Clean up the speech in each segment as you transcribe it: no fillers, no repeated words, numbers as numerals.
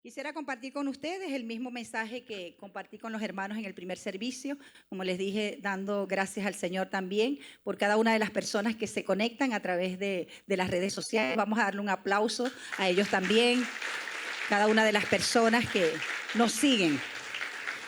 Quisiera compartir con ustedes el mismo mensaje que compartí con los hermanos en el primer servicio, como les dije, dando gracias al Señor también por cada una de las personas que se conectan a través de las redes sociales. Vamos a darle un aplauso a ellos también, cada una de las personas que nos siguen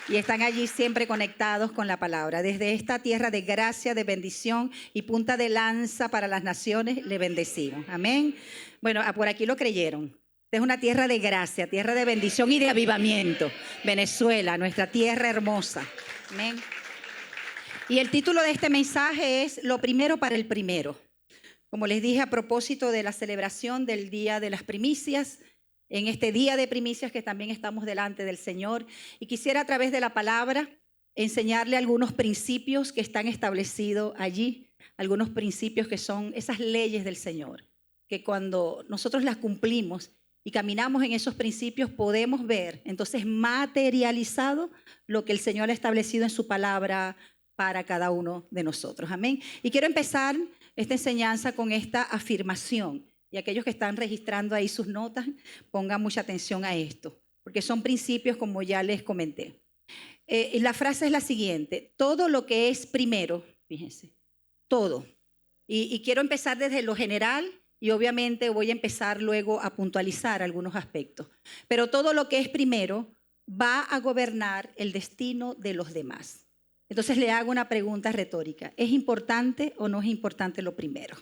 y están allí siempre conectados con la palabra. Desde esta tierra de gracia, de bendición y punta de lanza para las naciones, le bendecimos. Amén. Bueno, por aquí lo creyeron. Esta es una tierra de gracia, tierra de bendición y de avivamiento. Venezuela, nuestra tierra hermosa. Amén. Y el título de este mensaje es Lo primero para el primero. Como les dije a propósito de la celebración del Día de las Primicias, en este día de primicias que también estamos delante del Señor, y quisiera a través de la palabra enseñarle algunos principios que están establecidos allí, algunos principios que son esas leyes del Señor, que cuando nosotros las cumplimos y caminamos en esos principios podemos ver entonces materializado lo que el Señor ha establecido en su palabra para cada uno de nosotros. Amén. Y quiero empezar esta enseñanza con esta afirmación. Y aquellos que están registrando ahí sus notas, pongan mucha atención a esto, porque son principios como ya les comenté. La frase es la siguiente: todo lo que es primero, fíjense, todo. Y quiero empezar desde lo general y obviamente voy a empezar luego a puntualizar algunos aspectos. Pero todo lo que es primero va a gobernar el destino de los demás. Entonces le hago una pregunta retórica: ¿es importante o no es importante lo primero?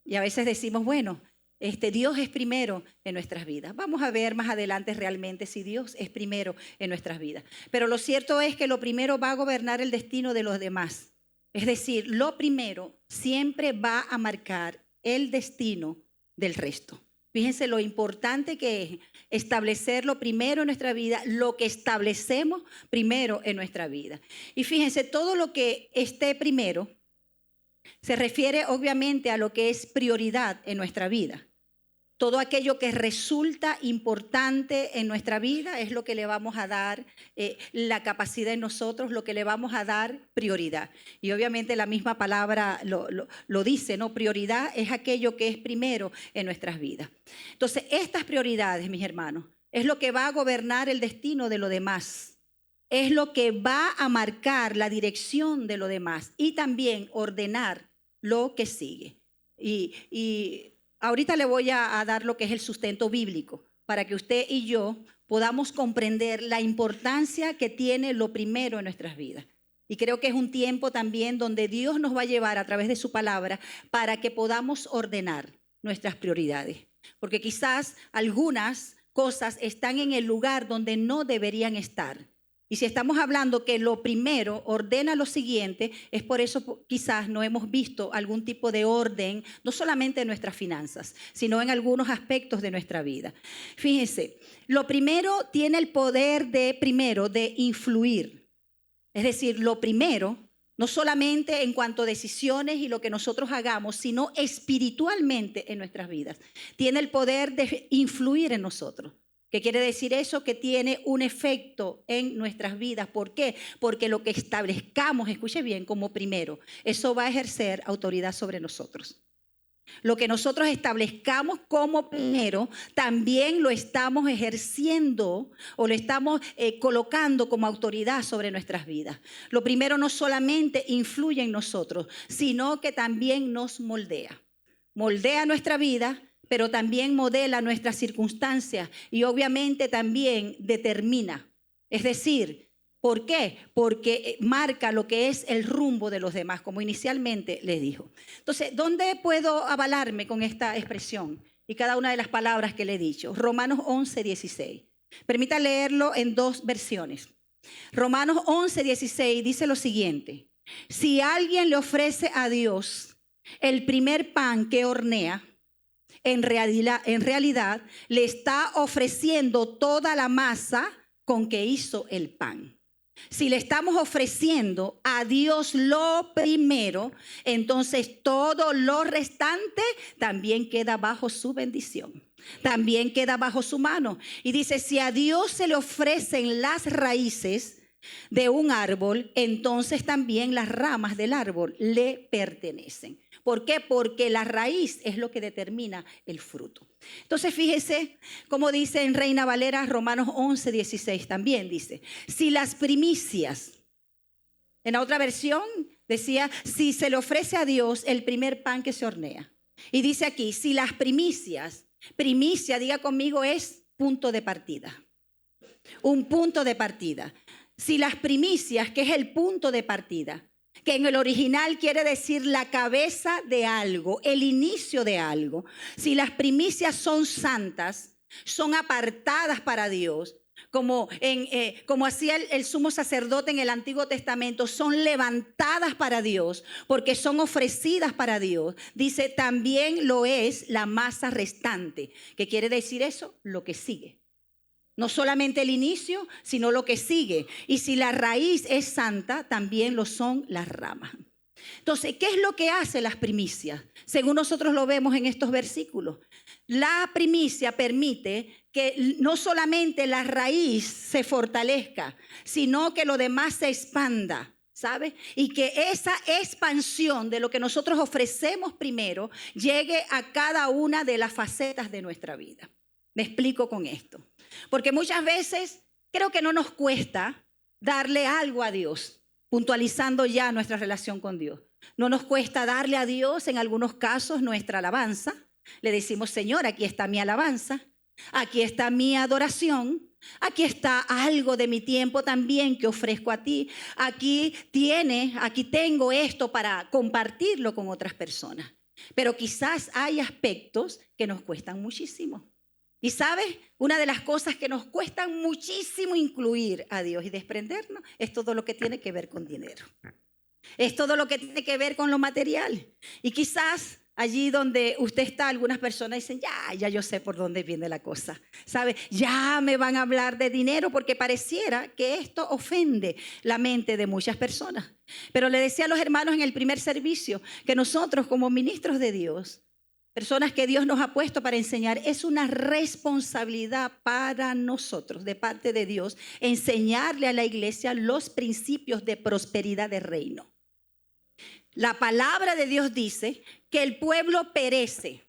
Y a veces decimos, bueno, Dios es primero en nuestras vidas. Vamos a ver más adelante realmente si Dios es primero en nuestras vidas. Pero lo cierto es que lo primero va a gobernar el destino de los demás. Es decir, lo primero siempre va a marcar el destino del resto. Fíjense lo importante que es establecer lo primero en nuestra vida, lo que establecemos primero en nuestra vida. Y fíjense, todo lo que esté primero se refiere obviamente a lo que es prioridad en nuestra vida. Todo aquello que resulta importante en nuestra vida es lo que le vamos a dar la capacidad en nosotros, lo que le vamos a dar prioridad. Y obviamente la misma palabra lo dice, ¿no? Prioridad es aquello que es primero en nuestras vidas. Entonces, estas prioridades, mis hermanos, es lo que va a gobernar el destino de lo demás. Es lo que va a marcar la dirección de lo demás y también ordenar lo que sigue. Y ahorita le voy a dar lo que es el sustento bíblico para que usted y yo podamos comprender la importancia que tiene lo primero en nuestras vidas. Y creo que es un tiempo también donde Dios nos va a llevar a través de su palabra para que podamos ordenar nuestras prioridades. Porque quizás algunas cosas están en el lugar donde no deberían estar. Y si estamos hablando que lo primero ordena lo siguiente, es por eso quizás no hemos visto algún tipo de orden, no solamente en nuestras finanzas, sino en algunos aspectos de nuestra vida. Fíjense, lo primero tiene el poder de influir. Es decir, lo primero, no solamente en cuanto a decisiones y lo que nosotros hagamos, sino espiritualmente en nuestras vidas. Tiene el poder de influir en nosotros. ¿Qué quiere decir eso? Que tiene un efecto en nuestras vidas. ¿Por qué? Porque lo que establezcamos, escuche bien, como primero, eso va a ejercer autoridad sobre nosotros. Lo que nosotros establezcamos como primero, también lo estamos ejerciendo o lo estamos colocando como autoridad sobre nuestras vidas. Lo primero no solamente influye en nosotros, sino que también nos moldea. Moldea nuestra vida, pero también modela nuestras circunstancias y obviamente también determina. Es decir, ¿por qué? Porque marca lo que es el rumbo de los demás, como inicialmente les dijo. Entonces, ¿dónde puedo avalarme con esta expresión y cada una de las palabras que le he dicho? Romanos 11:16. Permita leerlo en dos versiones. Romanos 11:16 dice lo siguiente: si alguien le ofrece a Dios el primer pan que hornea, en realidad le está ofreciendo toda la masa con que hizo el pan. Si le estamos ofreciendo a Dios lo primero, entonces todo lo restante también queda bajo su bendición. También queda bajo su mano. Y dice, si a Dios se le ofrecen las raíces, de un árbol, entonces también las ramas del árbol le pertenecen. ¿Por qué? Porque la raíz es lo que determina el fruto. Entonces fíjese cómo dice en Reina Valera, Romanos 11:16 también dice, si las primicias, en la otra versión decía, si se le ofrece a Dios el primer pan que se hornea. Y dice aquí, si las primicias, primicia, diga conmigo, es punto de partida. Un punto de partida. Si las primicias, que es el punto de partida, que en el original quiere decir la cabeza de algo, el inicio de algo. Si las primicias son santas, son apartadas para Dios, como hacía el sumo sacerdote en el Antiguo Testamento, son levantadas para Dios, porque son ofrecidas para Dios. Dice, también lo es la masa restante. ¿Qué quiere decir eso? Lo que sigue. No solamente el inicio, sino lo que sigue. Y si la raíz es santa, también lo son las ramas. Entonces, ¿qué es lo que hacen las primicias? Según nosotros lo vemos en estos versículos. La primicia permite que no solamente la raíz se fortalezca, sino que lo demás se expanda, ¿sabe? Y que esa expansión de lo que nosotros ofrecemos primero llegue a cada una de las facetas de nuestra vida. Me explico con esto. Porque muchas veces creo que no nos cuesta darle algo a Dios, puntualizando ya nuestra relación con Dios. No nos cuesta darle a Dios en algunos casos nuestra alabanza. Le decimos, Señor, aquí está mi alabanza, aquí está mi adoración, aquí está algo de mi tiempo también que ofrezco a ti. Aquí tengo esto para compartirlo con otras personas. Pero quizás hay aspectos que nos cuestan muchísimo. Y ¿sabes? Una de las cosas que nos cuestan muchísimo incluir a Dios y desprendernos es todo lo que tiene que ver con dinero. Es todo lo que tiene que ver con lo material. Y quizás allí donde usted está, algunas personas dicen, ya yo sé por dónde viene la cosa. ¿Sabe? Ya me van a hablar de dinero porque pareciera que esto ofende la mente de muchas personas. Pero le decía a los hermanos en el primer servicio que nosotros como ministros de Dios, personas que Dios nos ha puesto para enseñar, es una responsabilidad para nosotros, de parte de Dios, enseñarle a la iglesia los principios de prosperidad del reino. La palabra de Dios dice que el pueblo perece,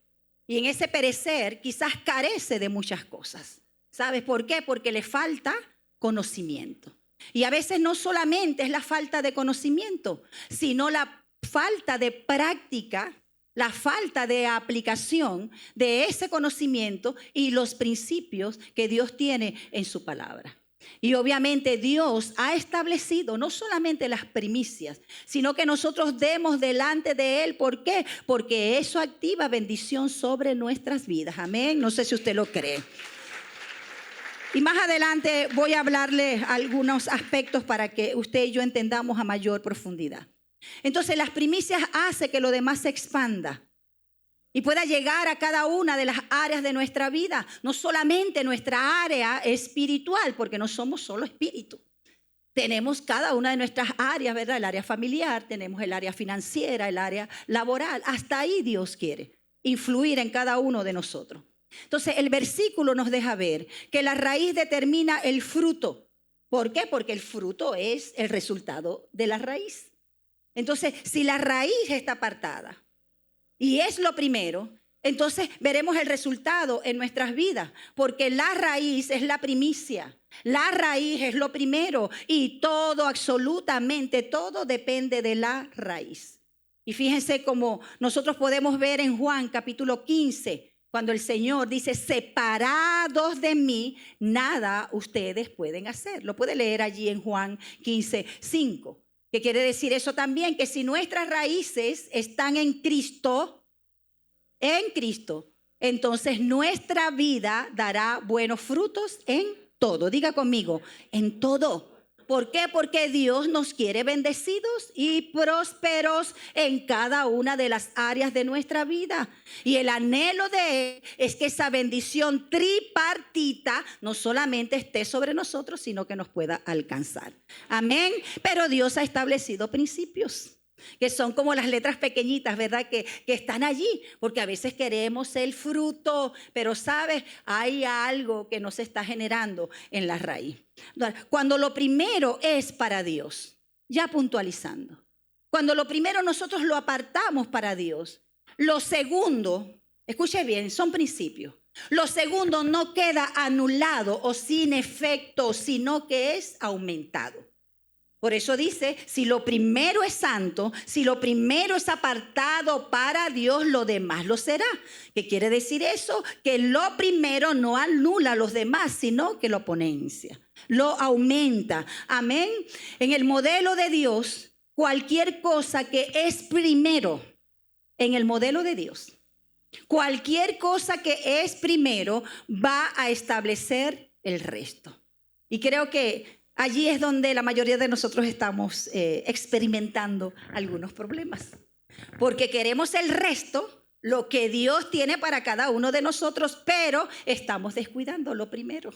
y en ese perecer quizás carece de muchas cosas. ¿Sabes por qué? Porque le falta conocimiento. Y a veces no solamente es la falta de conocimiento, sino la falta de práctica, la falta de aplicación de ese conocimiento y los principios que Dios tiene en su palabra. Y obviamente Dios ha establecido no solamente las primicias, sino que nosotros demos delante de Él. ¿Por qué? Porque eso activa bendición sobre nuestras vidas. Amén. No sé si usted lo cree. Y más adelante voy a hablarle algunos aspectos para que usted y yo entendamos a mayor profundidad. Entonces las primicias hacen que lo demás se expanda y pueda llegar a cada una de las áreas de nuestra vida. No solamente nuestra área espiritual, porque no somos solo espíritu. Tenemos cada una de nuestras áreas, ¿verdad? El área familiar, tenemos el área financiera, el área laboral. Hasta ahí Dios quiere influir en cada uno de nosotros. Entonces el versículo nos deja ver que la raíz determina el fruto. ¿Por qué? Porque el fruto es el resultado de la raíz. Entonces, si la raíz está apartada y es lo primero, entonces veremos el resultado en nuestras vidas, porque la raíz es la primicia, la raíz es lo primero y todo, absolutamente todo depende de la raíz. Y fíjense cómo nosotros podemos ver en Juan capítulo 15, cuando el Señor dice, separados de mí, nada ustedes pueden hacer. Lo puede leer allí en Juan 15:5. ¿Qué quiere decir eso también? Que si nuestras raíces están en Cristo, entonces nuestra vida dará buenos frutos en todo. Diga conmigo, en todo. ¿Por qué? Porque Dios nos quiere bendecidos y prósperos en cada una de las áreas de nuestra vida. Y el anhelo de Él es que esa bendición tripartita no solamente esté sobre nosotros, sino que nos pueda alcanzar. Amén. Pero Dios ha establecido principios. que son como las letras pequeñitas, ¿verdad? Que están allí, porque a veces queremos el fruto, pero sabes, hay algo que no se está generando en la raíz. Cuando lo primero es para Dios, ya puntualizando, cuando lo primero nosotros lo apartamos para Dios, lo segundo, escuche bien, son principios. Lo segundo no queda anulado o sin efecto, sino que es aumentado. Por eso dice, si lo primero es santo, si lo primero es apartado para Dios, lo demás lo será. ¿Qué quiere decir eso? Que lo primero no anula a los demás, sino que lo potencia, lo aumenta. Amén. En el modelo de Dios, cualquier cosa que es primero, en el modelo de Dios, cualquier cosa que es primero va a establecer el resto. Y creo que allí es donde la mayoría de nosotros estamos experimentando algunos problemas. Porque queremos el resto, lo que Dios tiene para cada uno de nosotros, pero estamos descuidando lo primero.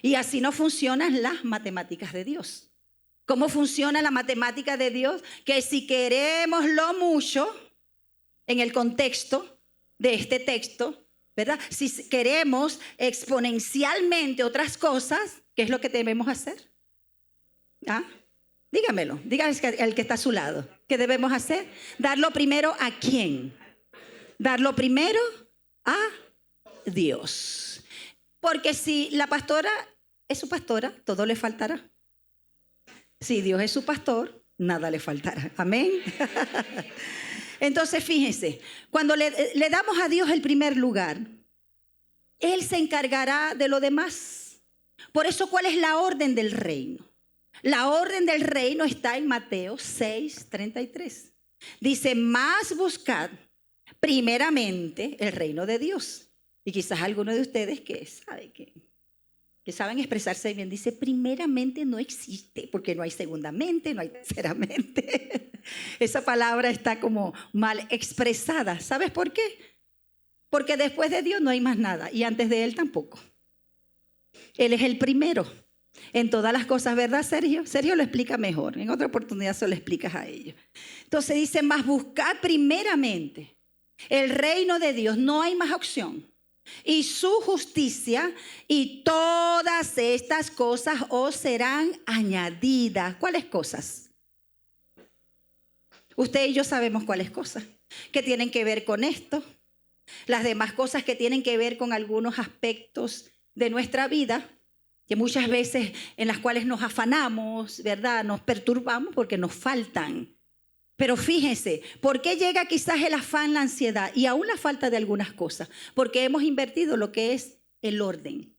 Y así no funcionan las matemáticas de Dios. ¿Cómo funciona la matemática de Dios? Que si queremos lo mucho, en el contexto de este texto, ¿verdad? Si queremos exponencialmente otras cosas, ¿qué es lo que debemos hacer? ¿Ah? Dígamelo, dígame al que está a su lado. ¿Qué debemos hacer? Darlo primero ¿a quién? Darlo primero a Dios. Porque si la pastora es su pastora, todo le faltará. Si Dios es su pastor, nada le faltará. Amén. Entonces, fíjense, cuando le damos a Dios el primer lugar, Él se encargará de lo demás. Por eso, ¿cuál es la orden del reino? La orden del reino está en Mateo 6:33. Dice, más buscad primeramente el reino de Dios. Y quizás alguno de ustedes que saben expresarse bien, dice, primeramente no existe, porque no hay segundamente, no hay terceramente. Esa palabra está como mal expresada. ¿Sabes por qué? Porque después de Dios no hay más nada y antes de Él tampoco. Él es el primero en todas las cosas, ¿verdad, Sergio? Sergio lo explica mejor. En otra oportunidad se lo explicas a ellos. Entonces dice, más buscar primeramente el reino de Dios. No hay más opción. Y su justicia, y todas estas cosas os serán añadidas. ¿Cuáles cosas? Usted y yo sabemos cuáles cosas que tienen que ver con esto. Las demás cosas que tienen que ver con algunos aspectos de nuestra vida, que muchas veces en las cuales nos afanamos, ¿verdad? Nos perturbamos porque nos faltan. Pero fíjense, ¿por qué llega quizás el afán, la ansiedad y aún la falta de algunas cosas? Porque hemos invertido lo que es el orden.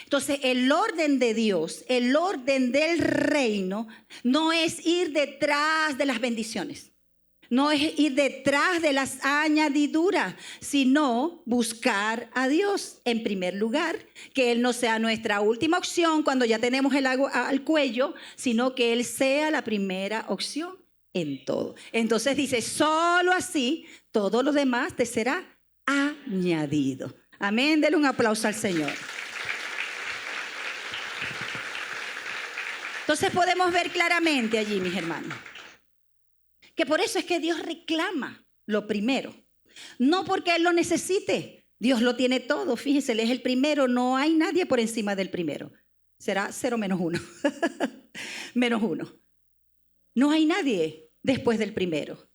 Entonces, el orden de Dios, el orden del reino, no es ir detrás de las bendiciones, no es ir detrás de las añadiduras, sino buscar a Dios en primer lugar, que Él no sea nuestra última opción cuando ya tenemos el agua al cuello, sino que Él sea la primera opción en todo. Entonces dice, solo así todo lo demás te será añadido. Amén, denle un aplauso al Señor. Entonces podemos ver claramente allí, mis hermanos, que por eso es que Dios reclama lo primero. No porque Él lo necesite, Dios lo tiene todo. Fíjense, Él es el primero, no hay nadie por encima del primero. Será 0 menos 1. Menos 1. No hay nadie después del primero.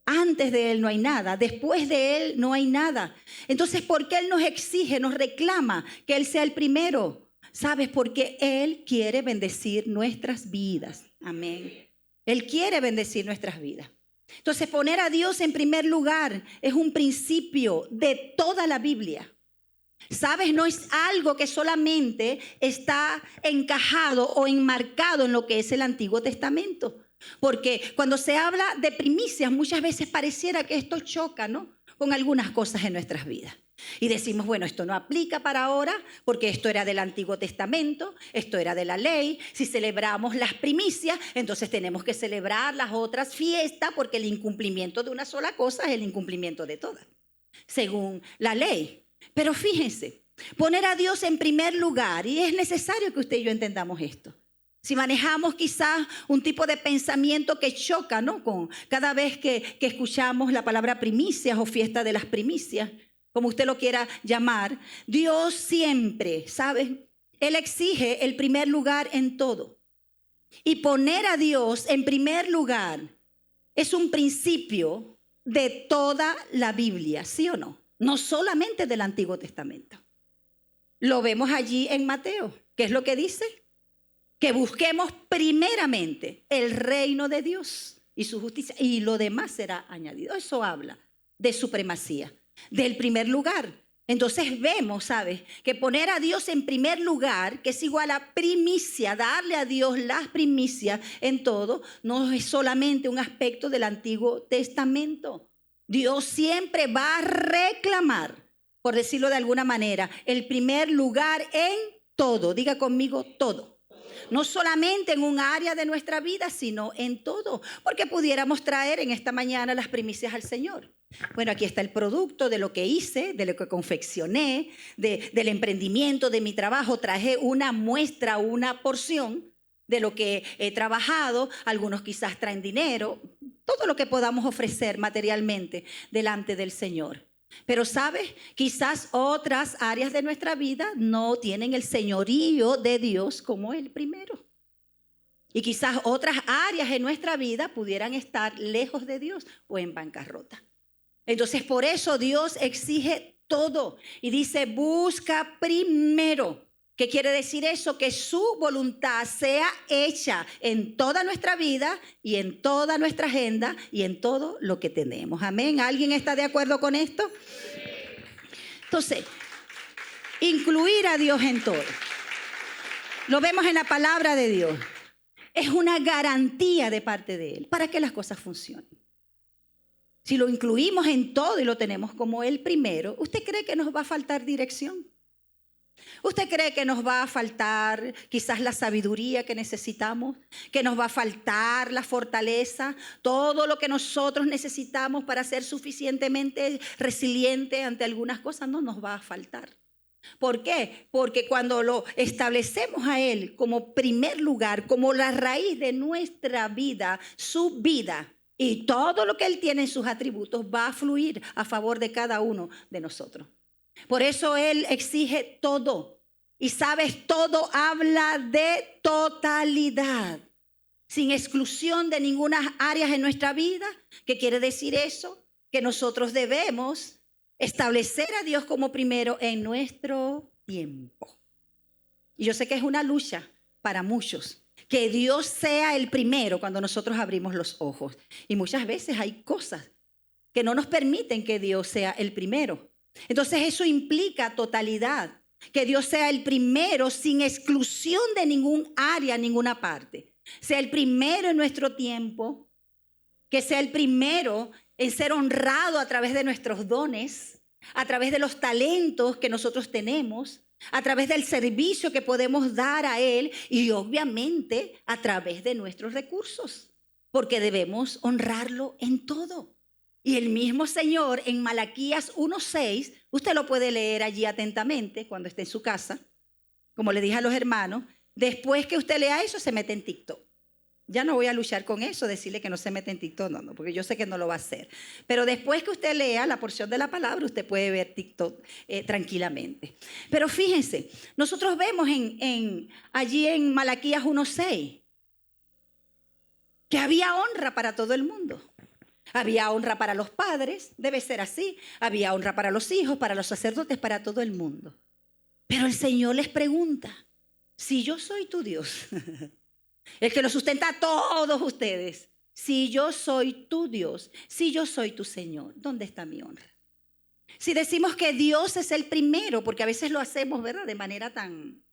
Antes de Él no hay nada, después de Él no hay nada. Entonces, ¿por qué Él nos exige, nos reclama que Él sea el primero? ¿Sabes? Porque Él quiere bendecir nuestras vidas. Amén. Él quiere bendecir nuestras vidas. Entonces, poner a Dios en primer lugar es un principio de toda la Biblia. ¿Sabes? No es algo que solamente está encajado o enmarcado en lo que es el Antiguo Testamento. Porque cuando se habla de primicias, muchas veces pareciera que esto choca, ¿no?, con algunas cosas en nuestras vidas. Y decimos, bueno, esto no aplica para ahora porque esto era del Antiguo Testamento, esto era de la ley. Si celebramos las primicias, entonces tenemos que celebrar las otras fiestas porque el incumplimiento de una sola cosa es el incumplimiento de todas, según la ley. Pero fíjense, poner a Dios en primer lugar, y es necesario que usted y yo entendamos esto. Si manejamos quizás un tipo de pensamiento que choca, ¿no? Con cada vez que escuchamos la palabra primicias o fiesta de las primicias, como usted lo quiera llamar, Dios siempre, ¿sabes? Él exige el primer lugar en todo. Y poner a Dios en primer lugar es un principio de toda la Biblia, ¿sí o no? No solamente del Antiguo Testamento. Lo vemos allí en Mateo. ¿Qué es lo que dice? Que busquemos primeramente el reino de Dios y su justicia, y lo demás será añadido. Eso habla de supremacía, del primer lugar. Entonces vemos, ¿sabes? Que poner a Dios en primer lugar, que es igual a primicia, darle a Dios las primicias en todo, no es solamente un aspecto del Antiguo Testamento. Dios siempre va a reclamar, por decirlo de alguna manera, el primer lugar en todo. Diga conmigo, todo. No solamente en un área de nuestra vida, sino en todo. Porque pudiéramos traer en esta mañana las primicias al Señor. Bueno, aquí está el producto de lo que hice, de lo que confeccioné, del emprendimiento, de mi trabajo. Traje una muestra, una porción de lo que he trabajado. Algunos quizás traen dinero. Todo lo que podamos ofrecer materialmente delante del Señor. Pero ¿sabes? Quizás otras áreas de nuestra vida no tienen el señorío de Dios como el primero. Y quizás otras áreas en nuestra vida pudieran estar lejos de Dios o en bancarrota. Entonces por eso Dios exige todo y dice busca primero. ¿Qué quiere decir eso? Que su voluntad sea hecha en toda nuestra vida y en toda nuestra agenda y en todo lo que tenemos. Amén. ¿Alguien está de acuerdo con esto? Entonces, incluir a Dios en todo. Lo vemos en la palabra de Dios. Es una garantía de parte de Él para que las cosas funcionen. Si lo incluimos en todo y lo tenemos como el primero, ¿usted cree que nos va a faltar dirección? ¿Usted cree que nos va a faltar quizás la sabiduría que necesitamos? ¿Que nos va a faltar la fortaleza? Todo lo que nosotros necesitamos para ser suficientemente resiliente ante algunas cosas no nos va a faltar. ¿Por qué? Porque cuando lo establecemos a Él como primer lugar, como la raíz de nuestra vida, su vida y todo lo que Él tiene en sus atributos va a fluir a favor de cada uno de nosotros. Por eso Él exige todo. Y sabes, todo habla de totalidad, sin exclusión de ninguna área en nuestra vida. ¿Qué quiere decir eso? Que nosotros debemos establecer a Dios como primero en nuestro tiempo. Y yo sé que es una lucha para muchos, que Dios sea el primero cuando nosotros abrimos los ojos. Y muchas veces hay cosas que no nos permiten que Dios sea el primero. Entonces eso implica totalidad, que Dios sea el primero sin exclusión de ningún área, ninguna parte. Sea el primero en nuestro tiempo, que sea el primero en ser honrado a través de nuestros dones, a través de los talentos que nosotros tenemos, a través del servicio que podemos dar a Él y obviamente a través de nuestros recursos, porque debemos honrarlo en todo. Y el mismo Señor en Malaquías 1:6, usted lo puede leer allí atentamente cuando esté en su casa, como le dije a los hermanos, después que usted lea eso se mete en TikTok. Ya no voy a luchar con eso, decirle que no se mete en TikTok, no, porque yo sé que no lo va a hacer. Pero después que usted lea la porción de la palabra, usted puede ver TikTok tranquilamente. Pero fíjense, nosotros vemos allí en Malaquías 1:6 que había honra para todo el mundo. Había honra para los padres, debe ser así. Había honra para los hijos, para los sacerdotes, para todo el mundo. Pero el Señor les pregunta, si yo soy tu Dios, el que los sustenta a todos ustedes, si yo soy tu Dios, si yo soy tu Señor, ¿dónde está mi honra? Si decimos que Dios es el primero, porque a veces lo hacemos, ¿verdad? De manera tan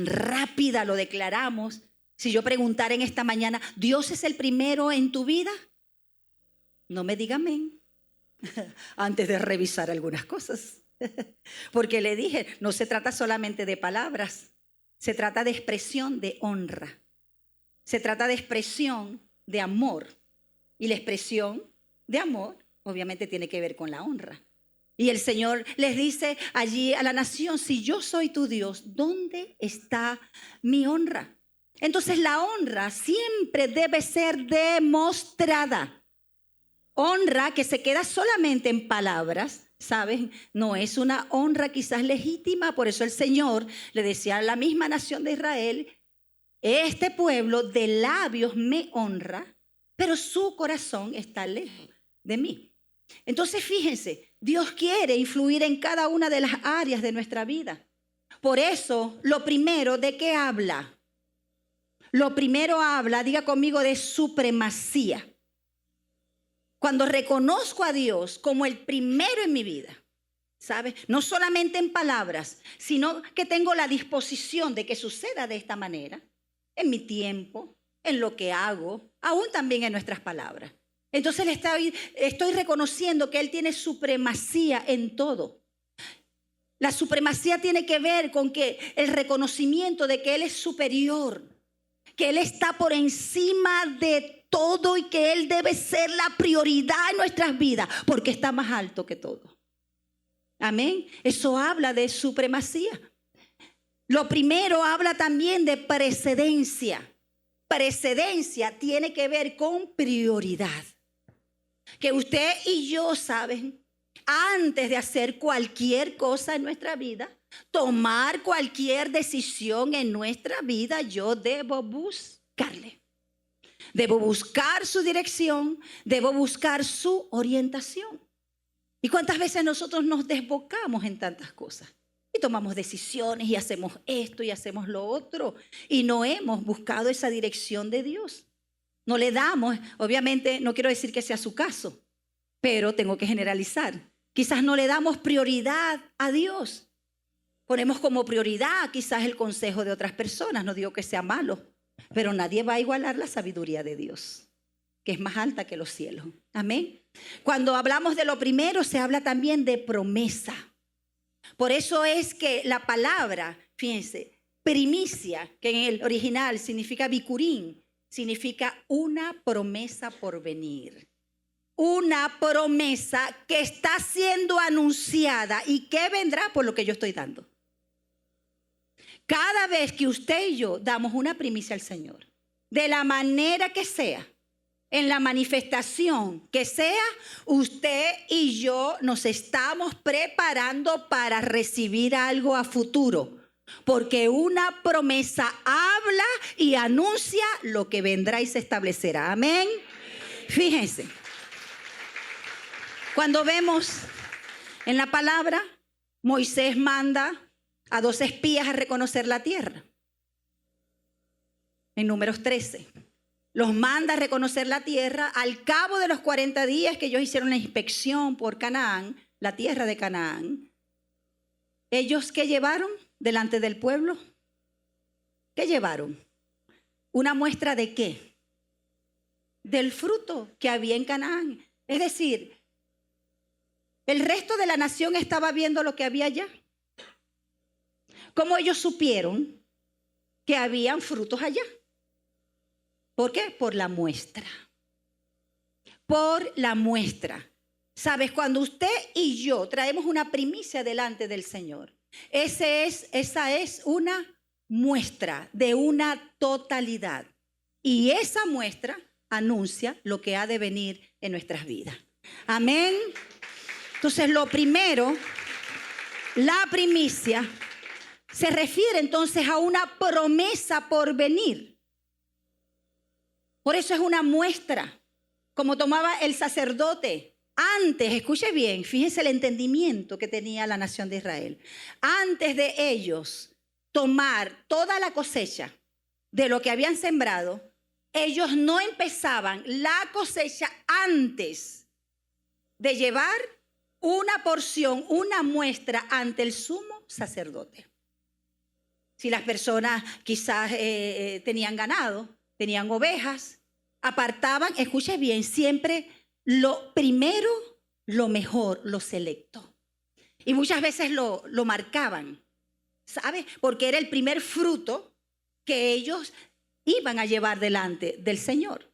rápida lo declaramos. Si yo preguntara en esta mañana, ¿Dios es el primero en tu vida? No me diga amén antes de revisar algunas cosas. Porque le dije, no se trata solamente de palabras, se trata de expresión de honra. Se trata de expresión de amor. Y la expresión de amor obviamente tiene que ver con la honra. Y el Señor les dice allí a la nación, si yo soy tu Dios, ¿dónde está mi honra? Entonces la honra siempre debe ser demostrada. Honra que se queda solamente en palabras, ¿saben? No es una honra quizás legítima. Por eso el Señor le decía a la misma nación de Israel: este pueblo de labios me honra, pero su corazón está lejos de mí. Entonces fíjense, Dios quiere influir en cada una de las áreas de nuestra vida. Por eso, lo primero, ¿de qué habla? Lo primero habla, diga conmigo, de supremacía. Cuando reconozco a Dios como el primero en mi vida, ¿sabes? No solamente en palabras, sino que tengo la disposición de que suceda de esta manera, en mi tiempo, en lo que hago, aún también en nuestras palabras. Entonces estoy reconociendo que Él tiene supremacía en todo. La supremacía tiene que ver con que el reconocimiento de que Él es superior, que Él está por encima de todo y que Él debe ser la prioridad en nuestras vidas porque está más alto que todo. Amén. Eso habla de supremacía. Lo primero habla también de precedencia. Precedencia tiene que ver con prioridad. Que usted y yo saben, antes de hacer cualquier cosa en nuestra vida, tomar cualquier decisión en nuestra vida, yo debo buscarle. Debo buscar su dirección, debo buscar su orientación. ¿Y cuántas veces nosotros nos desbocamos en tantas cosas? Y tomamos decisiones y hacemos esto y hacemos lo otro. Y no hemos buscado esa dirección de Dios. No le damos, obviamente no quiero decir que sea su caso, pero tengo que generalizar. Quizás no le damos prioridad a Dios. Ponemos como prioridad quizás el consejo de otras personas. No digo que sea malo, pero nadie va a igualar la sabiduría de Dios, que es más alta que los cielos. Amén. Cuando hablamos de lo primero, se habla también de promesa. Por eso es que la palabra, fíjense, primicia, que en el original significa bicurín, significa una promesa por venir. Una promesa que está siendo anunciada y que vendrá por lo que yo estoy dando. Cada vez que usted y yo damos una primicia al Señor, de la manera que sea, en la manifestación que sea, usted y yo nos estamos preparando para recibir algo a futuro. Porque una promesa habla y anuncia lo que vendrá y se establecerá. Amén. Fíjense. Cuando vemos en la palabra, Moisés manda a 2 espías a reconocer la tierra. En Números 13. Los manda a reconocer la tierra. Al cabo de los 40 días que ellos hicieron la inspección por Canaán, la tierra de Canaán, ¿ellos qué llevaron delante del pueblo? ¿Qué llevaron? ¿Una muestra de qué? Del fruto que había en Canaán. Es decir, el resto de la nación estaba viendo lo que había allá. ¿Cómo ellos supieron que habían frutos allá? ¿Por qué? Por la muestra. Por la muestra. ¿Sabes? Cuando usted y yo traemos una primicia delante del Señor, esa es una muestra de una totalidad. Y esa muestra anuncia lo que ha de venir en nuestras vidas. Amén. Entonces, lo primero, la primicia, se refiere entonces a una promesa por venir. Por eso es una muestra, como tomaba el sacerdote. Antes, escuche bien, fíjense el entendimiento que tenía la nación de Israel. Antes de ellos tomar toda la cosecha de lo que habían sembrado, ellos no empezaban la cosecha antes de llevar una porción, una muestra ante el sumo sacerdote. Si las personas quizás tenían ganado, tenían ovejas, apartaban, escuche bien, siempre lo primero, lo mejor, lo selecto. Y muchas veces lo marcaban, ¿sabes? Porque era el primer fruto que ellos iban a llevar delante del Señor.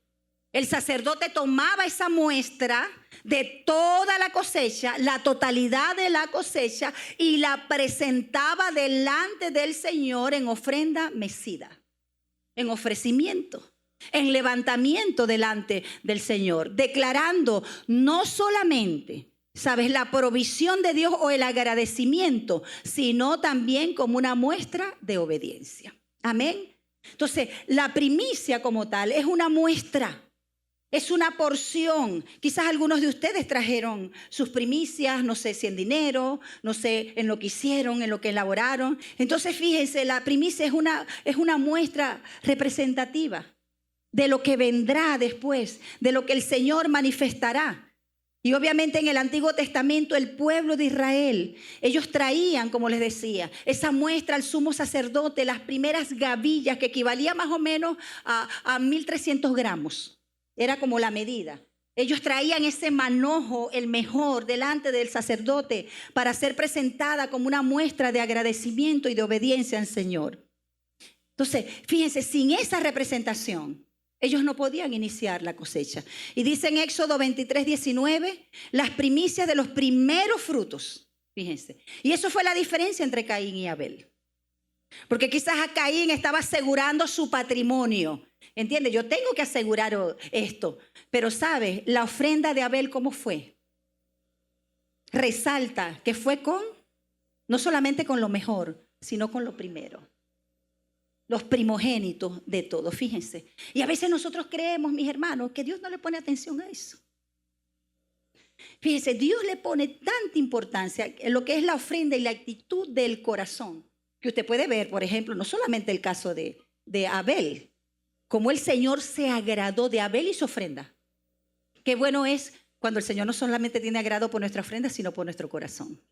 El sacerdote tomaba esa muestra de toda la cosecha, la totalidad de la cosecha, y la presentaba delante del Señor en ofrenda mecida. en ofrecimiento, en levantamiento delante del Señor, declarando no solamente, ¿sabes?, la provisión de Dios o el agradecimiento, sino también como una muestra de obediencia. Amén. Entonces, la primicia como tal es una muestra, es una porción. Quizás algunos de ustedes trajeron sus primicias, no sé si en dinero, no sé en lo que hicieron, en lo que elaboraron. Entonces, fíjense, la primicia es una muestra representativa de lo que vendrá después, de lo que el Señor manifestará. Y obviamente en el Antiguo Testamento el pueblo de Israel, ellos traían, como les decía, esa muestra al sumo sacerdote, las primeras gavillas que equivalía más o menos a 1.300 gramos. Era como la medida. Ellos traían ese manojo, el mejor, delante del sacerdote para ser presentada como una muestra de agradecimiento y de obediencia al Señor. Entonces, fíjense, sin esa representación, ellos no podían iniciar la cosecha. Y dice en Éxodo 23:19, las primicias de los primeros frutos. Fíjense. Y eso fue la diferencia entre Caín y Abel. Porque quizás a Caín estaba asegurando su patrimonio. ¿Entiendes? Yo tengo que asegurar esto. Pero ¿sabes? La ofrenda de Abel, ¿cómo fue? Resalta que fue no solamente con lo mejor, sino con lo primero. Los primogénitos de todo, fíjense. Y a veces nosotros creemos, mis hermanos, que Dios no le pone atención a eso. Fíjense, Dios le pone tanta importancia en lo que es la ofrenda y la actitud del corazón. Que usted puede ver, por ejemplo, no solamente el caso de Abel, como el Señor se agradó de Abel y su ofrenda. Qué bueno es cuando el Señor no solamente tiene agrado por nuestra ofrenda, sino por nuestro corazón.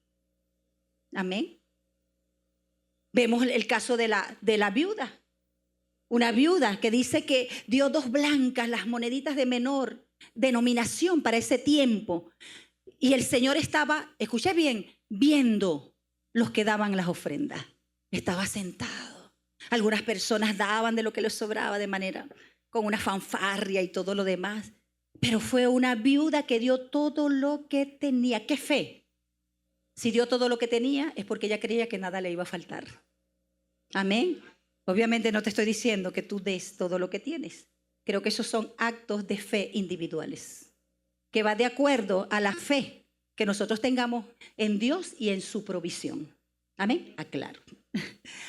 Amén. Vemos el caso de la viuda. Una viuda que dice que dio 2 blancas, las moneditas de menor denominación para ese tiempo. Y el Señor estaba, escuché bien, viendo los que daban las ofrendas. Estaba sentado. Algunas personas daban de lo que les sobraba de manera, con una fanfarria y todo lo demás. Pero fue una viuda que dio todo lo que tenía. ¿Qué fe? Si dio todo lo que tenía es porque ella creía que nada le iba a faltar. Amén. Obviamente no te estoy diciendo que tú des todo lo que tienes. Creo que esos son actos de fe individuales, que va de acuerdo a la fe que nosotros tengamos en Dios y en su provisión. Amén. Aclaro.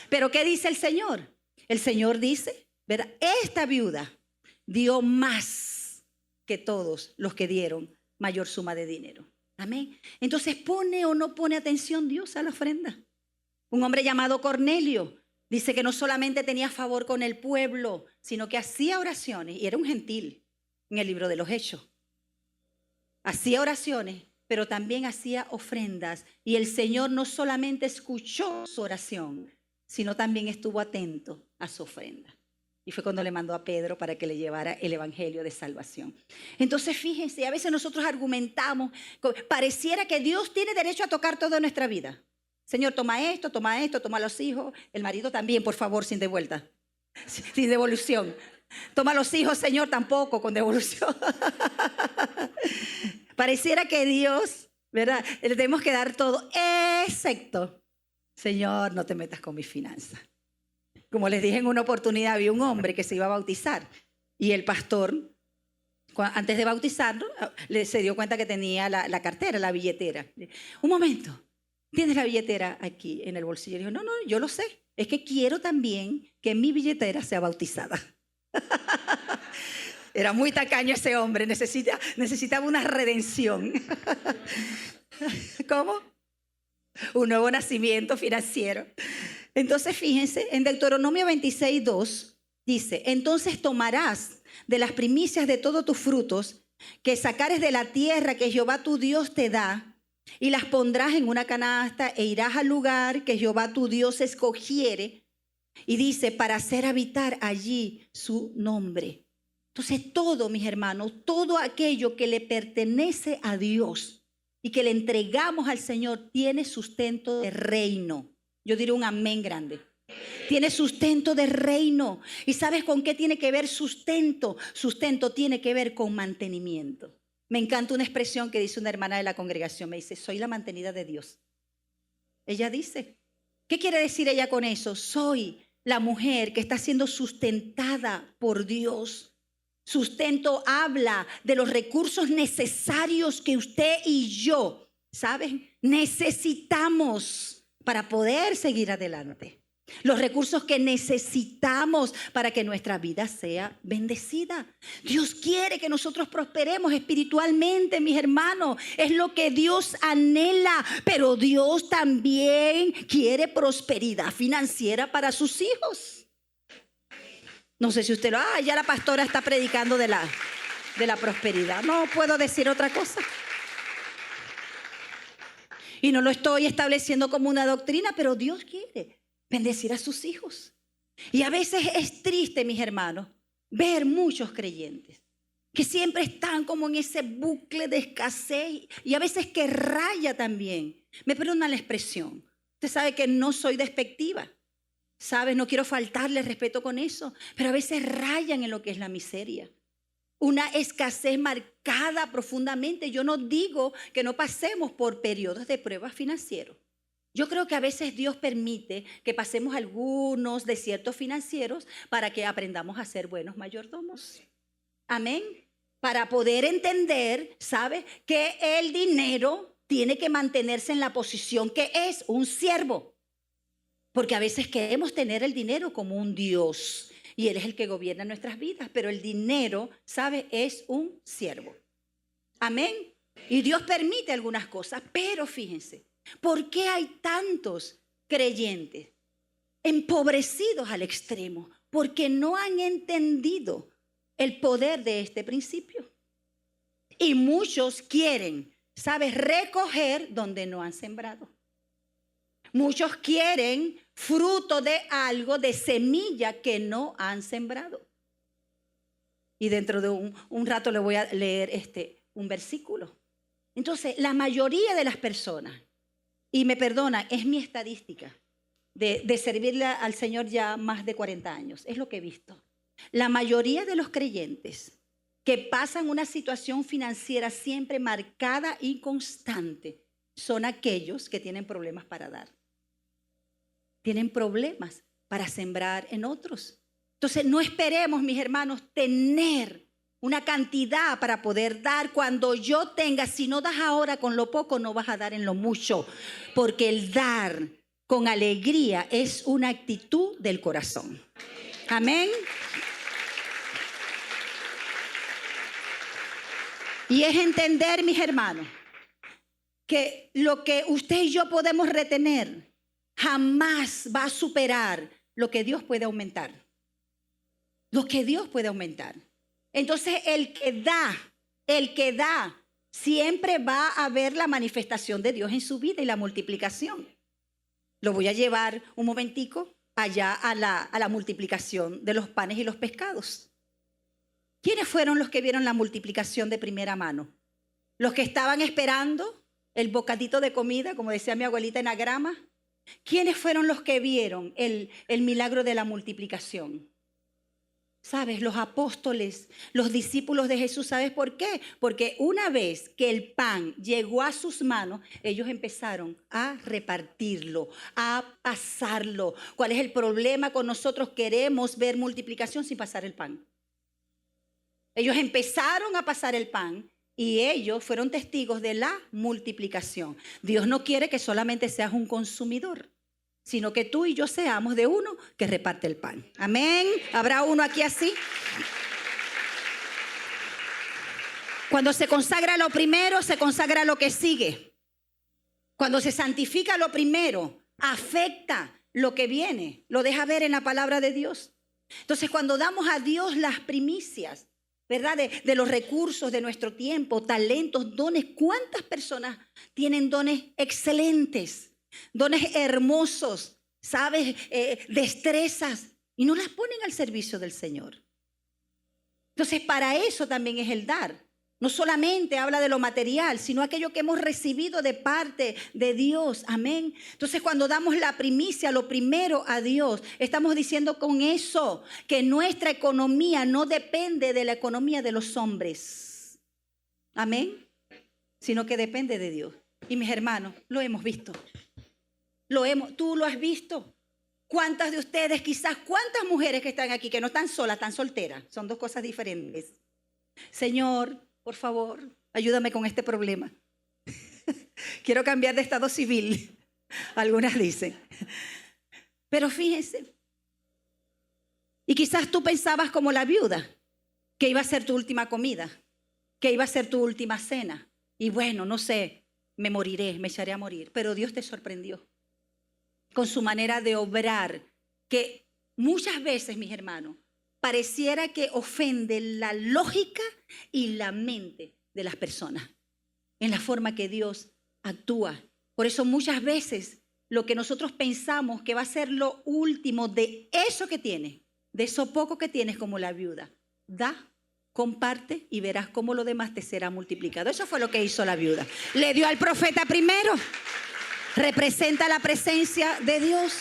Pero ¿qué dice el Señor? El Señor dice, ¿verdad? Esta viuda dio más que todos los que dieron mayor suma de dinero. Amén. Entonces, ¿pone o no pone atención Dios a la ofrenda? Un hombre llamado Cornelio dice que no solamente tenía favor con el pueblo, sino que hacía oraciones, y era un gentil en el libro de los Hechos. Hacía oraciones, pero también hacía ofrendas. Y el Señor no solamente escuchó su oración, sino también estuvo atento a su ofrenda. Y fue cuando le mandó a Pedro para que le llevara el evangelio de salvación. Entonces, fíjense, a veces nosotros argumentamos, pareciera que Dios tiene derecho a tocar toda nuestra vida. Señor, toma a los hijos, el marido también, por favor, sin devuelta, sin devolución. Toma a los hijos, Señor, tampoco con devolución. Pareciera que Dios, ¿verdad? Le tenemos que dar todo, excepto, Señor, no te metas con mis finanzas. Como les dije en una oportunidad, había un hombre que se iba a bautizar y el pastor, antes de bautizarlo, se dio cuenta que tenía la cartera, la billetera. Un momento, ¿tienes la billetera aquí en el bolsillo? Y dijo, no, yo lo sé. Es que quiero también que mi billetera sea bautizada. Era muy tacaño ese hombre, necesitaba una redención. ¿Cómo? Un nuevo nacimiento financiero. Entonces, fíjense, en Deuteronomio 26:2 dice, entonces tomarás de las primicias de todos tus frutos que sacares de la tierra que Jehová tu Dios te da y las pondrás en una canasta e irás al lugar que Jehová tu Dios escogiere. Y dice, para hacer habitar allí su nombre. Entonces, todo, mis hermanos, todo aquello que le pertenece a Dios y que le entregamos al Señor tiene sustento de reino. Yo diré un amén grande. Tiene sustento de reino. ¿Y sabes con qué tiene que ver sustento? Sustento tiene que ver con mantenimiento. Me encanta una expresión que dice una hermana de la congregación. Me dice, soy la mantenida de Dios. Ella dice, ¿qué quiere decir ella con eso? Soy la mujer que está siendo sustentada por Dios. Sustento habla de los recursos necesarios que usted y yo, ¿saben? Necesitamos para poder seguir adelante. Los recursos que necesitamos para que nuestra vida sea bendecida. Dios quiere que nosotros prosperemos espiritualmente, mis hermanos. Es lo que Dios anhela, pero Dios también quiere prosperidad financiera para sus hijos. No sé si usted ya la pastora está predicando de la prosperidad. No puedo decir otra cosa. Y no lo estoy estableciendo como una doctrina, pero Dios quiere bendecir a sus hijos. Y a veces es triste, mis hermanos, ver muchos creyentes que siempre están como en ese bucle de escasez y a veces que raya también. Me perdona la expresión. Usted sabe que no soy despectiva. ¿Sabes? No quiero faltarle respeto con eso, pero a veces rayan en lo que es la miseria. Una escasez marcada profundamente. Yo no digo que no pasemos por periodos de pruebas financieros. Yo creo que a veces Dios permite que pasemos algunos desiertos financieros para que aprendamos a ser buenos mayordomos. Amén. Para poder entender, ¿sabe? Que el dinero tiene que mantenerse en la posición que es un siervo. Porque a veces queremos tener el dinero como un Dios y Él es el que gobierna nuestras vidas. Pero el dinero, ¿sabe? Es un siervo. Amén. Y Dios permite algunas cosas, pero fíjense. ¿Por qué hay tantos creyentes empobrecidos al extremo? Porque no han entendido el poder de este principio. Y muchos quieren, ¿sabes?, recoger donde no han sembrado. Muchos quieren fruto de algo, de semilla que no han sembrado. Y dentro de un rato le voy a leer un versículo. Entonces, la mayoría de las personas, y me perdona, es mi estadística de servirle al Señor ya más de 40 años. Es lo que he visto. La mayoría de los creyentes que pasan una situación financiera siempre marcada y constante son aquellos que tienen problemas para dar. Tienen problemas para sembrar en otros. Entonces, no esperemos, mis hermanos, tener una cantidad para poder dar. Cuando yo tenga, si no das ahora con lo poco, no vas a dar en lo mucho. Porque el dar con alegría es una actitud del corazón. Amén. Y es entender, mis hermanos, que lo que usted y yo podemos retener jamás va a superar lo que Dios puede aumentar. Lo que Dios puede aumentar. Entonces, el que da, siempre va a ver la manifestación de Dios en su vida y la multiplicación. Lo voy a llevar un momentico allá a la multiplicación de los panes y los pescados. ¿Quiénes fueron los que vieron la multiplicación de primera mano? Los que estaban esperando el bocadito de comida, como decía mi abuelita en Agrama. ¿Quiénes fueron los que vieron el milagro de la multiplicación? ¿Sabes? Los apóstoles, los discípulos de Jesús. ¿Sabes por qué? Porque una vez que el pan llegó a sus manos, ellos empezaron a repartirlo, a pasarlo. ¿Cuál es el problema con nosotros? Queremos ver multiplicación sin pasar el pan. Ellos empezaron a pasar el pan y ellos fueron testigos de la multiplicación. Dios no quiere que solamente seas un consumidor, sino que tú y yo seamos de uno que reparte el pan. Amén. ¿Habrá uno aquí así? Cuando se consagra lo primero, se consagra lo que sigue. Cuando se santifica lo primero, afecta lo que viene. Lo deja ver en la palabra de Dios. Entonces, cuando damos a Dios las primicias, ¿verdad? De los recursos de nuestro tiempo, talentos, dones. ¿Cuántas personas tienen dones excelentes? Dones hermosos, ¿sabes? Destrezas. Y no las ponen al servicio del Señor. Entonces, para eso también es el dar. No solamente habla de lo material, sino aquello que hemos recibido de parte de Dios. Amén. Entonces, cuando damos la primicia, lo primero a Dios, estamos diciendo con eso que nuestra economía no depende de la economía de los hombres. Amén. Sino que depende de Dios. Y mis hermanos, lo hemos visto. Tú lo has visto. ¿Cuántas de ustedes, quizás, cuántas mujeres que están aquí, que no están solas, están solteras? Son dos cosas diferentes. Señor, por favor, ayúdame con este problema. Quiero cambiar de estado civil, algunas dicen. Pero fíjense, y quizás tú pensabas como la viuda, que iba a ser tu última comida, que iba a ser tu última cena. Y bueno, no sé, me moriré, me echaré a morir. Pero Dios te sorprendió con su manera de obrar, que muchas veces, mis hermanos, pareciera que ofende la lógica y la mente de las personas en la forma que Dios actúa. Por eso muchas veces lo que nosotros pensamos que va a ser lo último de eso que tienes, de eso poco que tienes, como la viuda, da, comparte y verás cómo lo demás te será multiplicado. Eso fue lo que hizo la viuda. Le dio al profeta primero. Representa la presencia de Dios.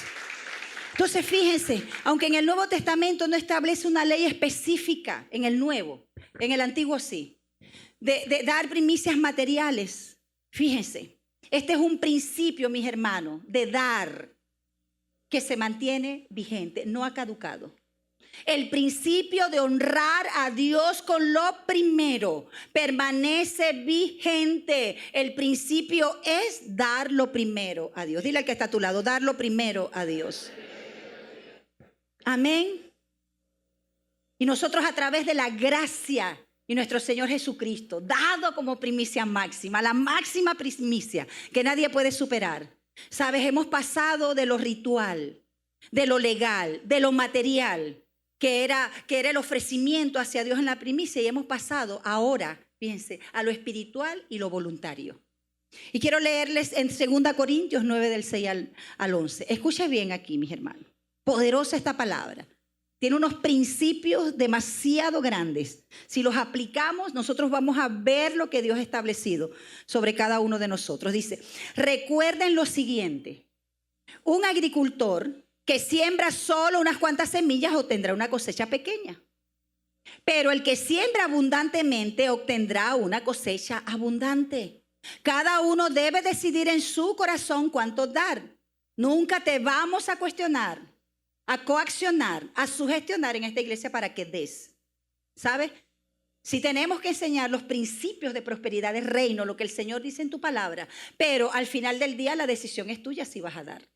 Entonces, fíjense, aunque en el Nuevo Testamento no establece una ley específica, en el Nuevo, en el Antiguo sí, de dar primicias materiales. Fíjense, este es un principio, mis hermanos, de dar, que se mantiene vigente, no ha caducado. El principio de honrar a Dios con lo primero permanece vigente. El principio es dar lo primero a Dios. Dile al que está a tu lado, dar lo primero a Dios. Amén. Y nosotros, a través de la gracia y nuestro Señor Jesucristo, dado como primicia máxima, la máxima primicia que nadie puede superar. Sabes, hemos pasado de lo ritual, de lo legal, de lo material, que era el ofrecimiento hacia Dios en la primicia, y hemos pasado ahora, fíjense, a lo espiritual y lo voluntario. Y quiero leerles en 2 Corintios 9, del 6 al 11. Escuchen bien aquí, mis hermanos. Poderosa esta palabra. Tiene unos principios demasiado grandes. Si los aplicamos, nosotros vamos a ver lo que Dios ha establecido sobre cada uno de nosotros. Dice, recuerden lo siguiente. Un agricultor que siembra solo unas cuantas semillas obtendrá una cosecha pequeña. Pero el que siembra abundantemente obtendrá una cosecha abundante. Cada uno debe decidir en su corazón cuánto dar. Nunca te vamos a cuestionar, a coaccionar, a sugestionar en esta iglesia para que des. ¿Sabes? Si tenemos que enseñar los principios de prosperidad del reino, lo que el Señor dice en tu palabra, pero al final del día la decisión es tuya si vas a dar.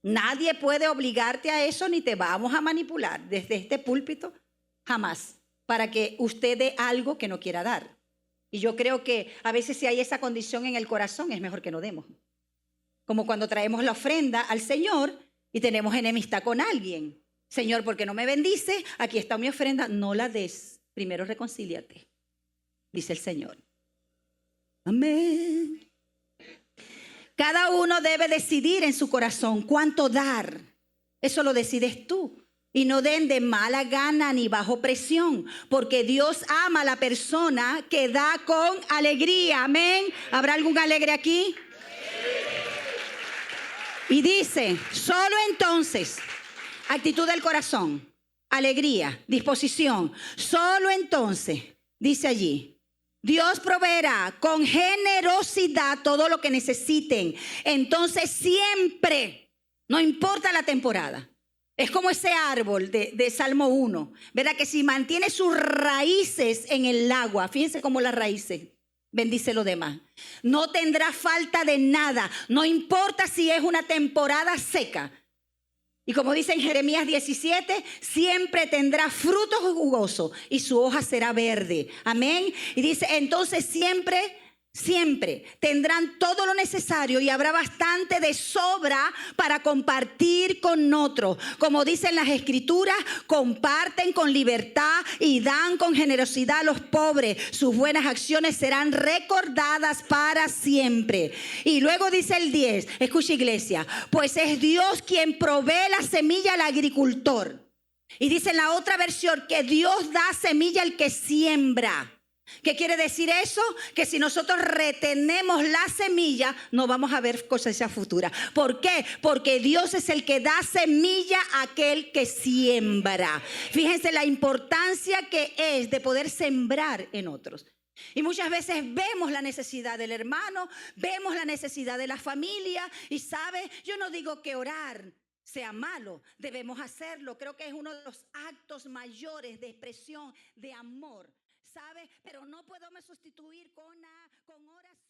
Nadie puede obligarte a eso, ni te vamos a manipular desde este púlpito, jamás, para que usted dé algo que no quiera dar. Y yo creo que a veces, si hay esa condición en el corazón, es mejor que no demos. Como cuando traemos la ofrenda al Señor y tenemos enemistad con alguien. Señor, ¿por qué no me bendice? Aquí está mi ofrenda. No la des. Primero reconcíliate, dice el Señor. Amén. Cada uno debe decidir en su corazón cuánto dar. Eso lo decides tú. Y no den de mala gana ni bajo presión, porque Dios ama a la persona que da con alegría. Amén. ¿Habrá algún alegre aquí? Y dice, solo entonces, actitud del corazón, alegría, disposición. Solo entonces, dice allí, Dios proveerá con generosidad todo lo que necesiten. Entonces siempre, no importa la temporada. Es como ese árbol de Salmo 1, ¿verdad? Que si mantiene sus raíces en el agua, fíjense cómo las raíces, bendice lo demás. No tendrá falta de nada, no importa si es una temporada seca. Y como dice en Jeremías 17, siempre tendrá frutos jugosos y su hoja será verde. Amén. Y dice, entonces siempre tendrán todo lo necesario y habrá bastante de sobra para compartir con otros. Como dicen las Escrituras, comparten con libertad y dan con generosidad a los pobres. Sus buenas acciones serán recordadas para siempre. Y luego dice el 10, escucha iglesia, pues es Dios quien provee la semilla al agricultor. Y dice en la otra versión que Dios da semilla al que siembra. ¿Qué quiere decir eso? Que si nosotros retenemos la semilla, no vamos a ver cosecha futura. ¿Por qué? Porque Dios es el que da semilla a aquel que siembra. Fíjense la importancia que es de poder sembrar en otros. Y muchas veces vemos la necesidad del hermano, vemos la necesidad de la familia. Y ¿sabe? Yo no digo que orar sea malo, debemos hacerlo. Creo que es uno de los actos mayores de expresión de amor, ¿sabe? Pero no puedo me sustituir con oración.